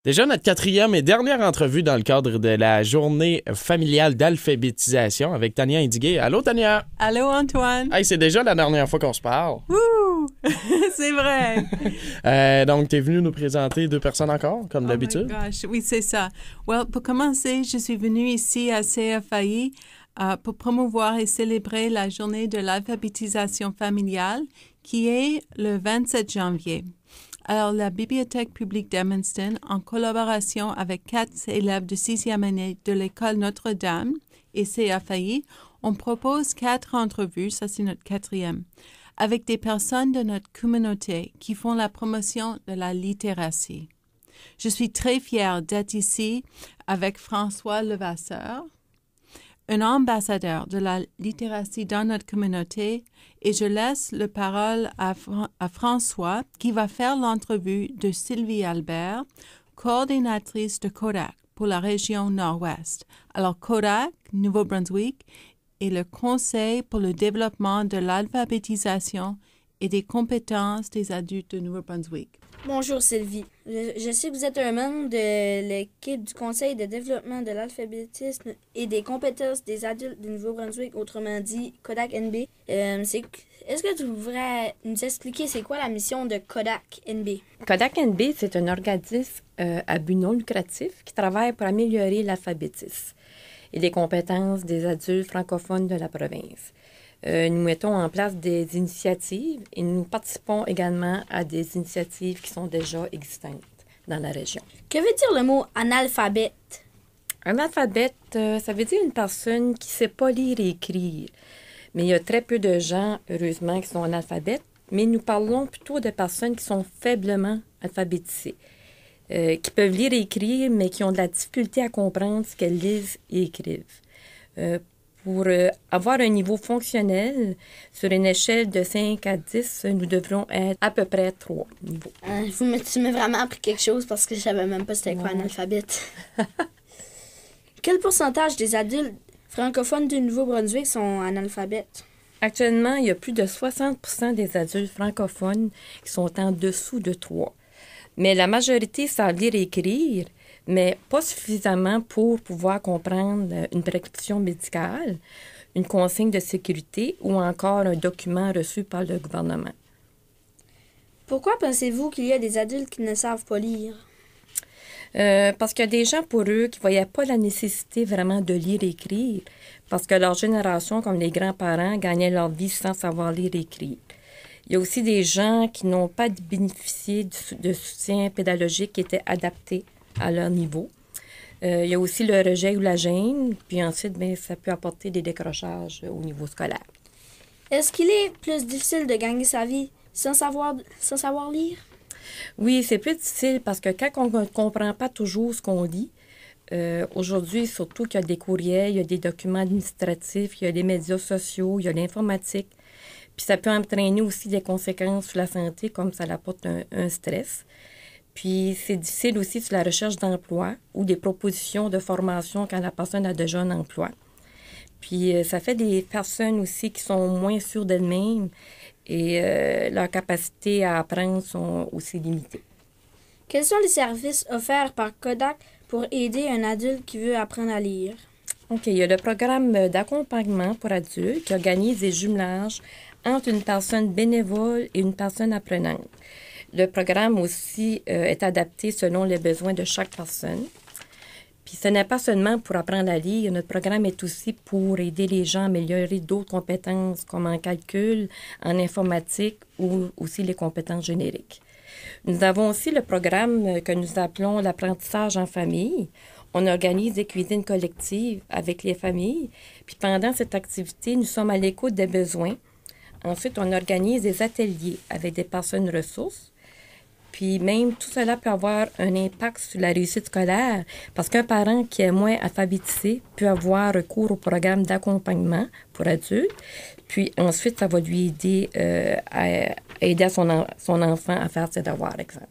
Déjà notre quatrième et dernière entrevue dans le cadre de la journée familiale d'alphabétisation avec Tania Indigué. Allô, Tania? Allô, Antoine? Hey, c'est déjà la dernière fois qu'on se parle. Wouh! C'est vrai! Donc, tu es venu nous présenter deux personnes encore, comme d'habitude? Oh my gosh, oui, c'est ça. Well, pour commencer, je suis venue ici à CFAI pour promouvoir et célébrer la journée de l'alphabétisation familiale qui est le 27 janvier. Alors, la Bibliothèque publique d'Edmundston, en collaboration avec 4 élèves de 6e année de l'École Notre-Dame et CFAI, on propose 4 entrevues, ça c'est notre quatrième, avec des personnes de notre communauté qui font la promotion de la littératie. Je suis très fière d'être ici avec François Levasseur, un ambassadeur de la littératie dans notre communauté, et je laisse la parole à François qui va faire l'entrevue de Sylvie Albert, coordinatrice de Kodak pour la région Nord-Ouest. Alors Kodak, Nouveau-Brunswick, est le Conseil pour le développement de l'alphabétisation et des compétences des adultes de Nouveau-Brunswick. Bonjour Sylvie. Je sais que vous êtes un membre de l'équipe du Conseil de développement de l'alphabétisme et des compétences des adultes du Nouveau-Brunswick, autrement dit Kodak NB. Est-ce que tu voudrais nous expliquer c'est quoi la mission de Kodak NB? Kodak NB, c'est un organisme à but non lucratif qui travaille pour améliorer l'alphabétisme et les compétences des adultes francophones de la province. Nous mettons en place des initiatives et nous participons également à des initiatives qui sont déjà existantes dans la région. Que veut dire le mot analphabète? Analphabète, ça veut dire une personne qui ne sait pas lire et écrire. Mais il y a très peu de gens, heureusement, qui sont analphabètes, mais nous parlons plutôt de personnes qui sont faiblement alphabétisées, qui peuvent lire et écrire, mais qui ont de la difficulté à comprendre ce qu'elles lisent et écrivent. Pour avoir un niveau fonctionnel, sur une échelle de 5 à 10, nous devrons être à peu près 3 niveaux. Tu m'as vraiment appris quelque chose parce que je ne savais même pas c'était quoi un alphabète. Quel pourcentage des adultes francophones du Nouveau-Brunswick sont analphabètes? Actuellement, il y a plus de 60% des adultes francophones qui sont en dessous de 3. Mais la majorité savent lire et écrire, mais pas suffisamment pour pouvoir comprendre une prescription médicale, une consigne de sécurité ou encore un document reçu par le gouvernement. Pourquoi pensez-vous qu'il y a des adultes qui ne savent pas lire? Parce qu'il y a des gens pour eux qui ne voyaient pas la nécessité vraiment de lire et écrire, parce que leur génération, comme les grands-parents, gagnaient leur vie sans savoir lire et écrire. Il y a aussi des gens qui n'ont pas bénéficié de soutien pédagogique qui était adapté à leur niveau. Il y a aussi le rejet ou la gêne, puis ensuite, ça peut apporter des décrochages au niveau scolaire. Est-ce qu'il est plus difficile de gagner sa vie sans savoir lire? Oui, c'est plus difficile parce que quand on ne comprend pas toujours ce qu'on lit, aujourd'hui, surtout qu'il y a des courriels, il y a des documents administratifs, il y a les médias sociaux, il y a l'informatique, puis ça peut entraîner aussi des conséquences sur la santé, comme ça apporte un stress. Puis, c'est difficile aussi sur la recherche d'emploi ou des propositions de formation quand la personne a déjà un emploi. Puis, ça fait des personnes aussi qui sont moins sûres d'elles-mêmes et leurs capacités à apprendre sont aussi limitées. Quels sont les services offerts par Kodak pour aider un adulte qui veut apprendre à lire? OK, il y a le programme d'accompagnement pour adultes qui organise des jumelages entre une personne bénévole et une personne apprenante. Le programme aussi est adapté selon les besoins de chaque personne. Puis ce n'est pas seulement pour apprendre à lire, notre programme est aussi pour aider les gens à améliorer d'autres compétences comme en calcul, en informatique ou aussi les compétences génériques. Nous avons aussi le programme que nous appelons l'apprentissage en famille. On organise des cuisines collectives avec les familles. Puis pendant cette activité, nous sommes à l'écoute des besoins. Ensuite, on organise des ateliers avec des personnes ressources. Puis même, tout cela peut avoir un impact sur la réussite scolaire parce qu'un parent qui est moins alphabétisé peut avoir recours au programme d'accompagnement pour adultes. Puis ensuite, ça va lui aider à aider son enfant à faire ses devoirs, exemple.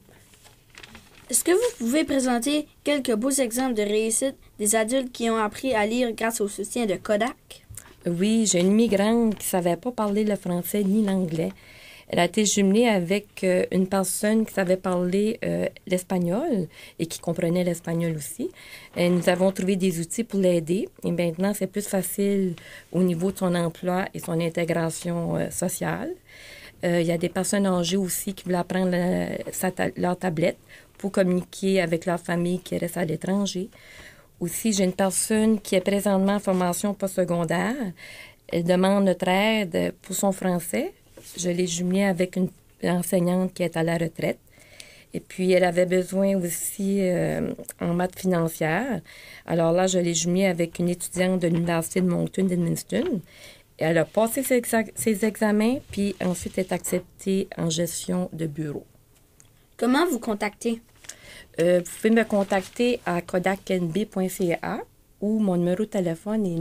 Est-ce que vous pouvez présenter quelques beaux exemples de réussite des adultes qui ont appris à lire grâce au soutien de Kodak? Oui, j'ai une migrante qui ne savait pas parler le français ni l'anglais. Elle a été jumelée avec une personne qui savait parler l'espagnol et qui comprenait l'espagnol aussi. Et nous avons trouvé des outils pour l'aider. Et maintenant, c'est plus facile au niveau de son emploi et son intégration sociale. Il y a des personnes âgées aussi qui veulent apprendre leur tablette pour communiquer avec leur famille qui reste à l'étranger. Aussi, j'ai une personne qui est présentement en formation postsecondaire. Elle demande notre aide pour son français. Je l'ai jumelée avec une enseignante qui est à la retraite. Et puis, elle avait besoin aussi en maths financière. Alors là, je l'ai jumelée avec une étudiante de l'Université de Moncton d'Edmundston. Elle a passé ses examens, puis ensuite est acceptée en gestion de bureau. Comment vous contacter? Vous pouvez me contacter à kodaknb.ca ou mon numéro de téléphone est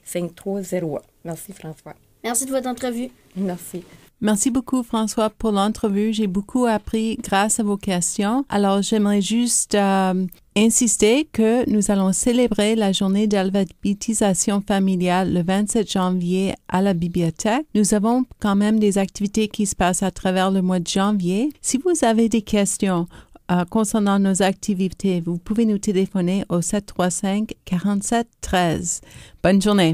992-5301. Merci, François. Merci de votre entrevue. Merci. Merci beaucoup, François, pour l'entrevue. J'ai beaucoup appris grâce à vos questions. Alors, j'aimerais juste insister que nous allons célébrer la journée d'alphabétisation familiale le 27 janvier à la bibliothèque. Nous avons quand même des activités qui se passent à travers le mois de janvier. Si vous avez des questions concernant nos activités, vous pouvez nous téléphoner au 735-4713. Bonne journée.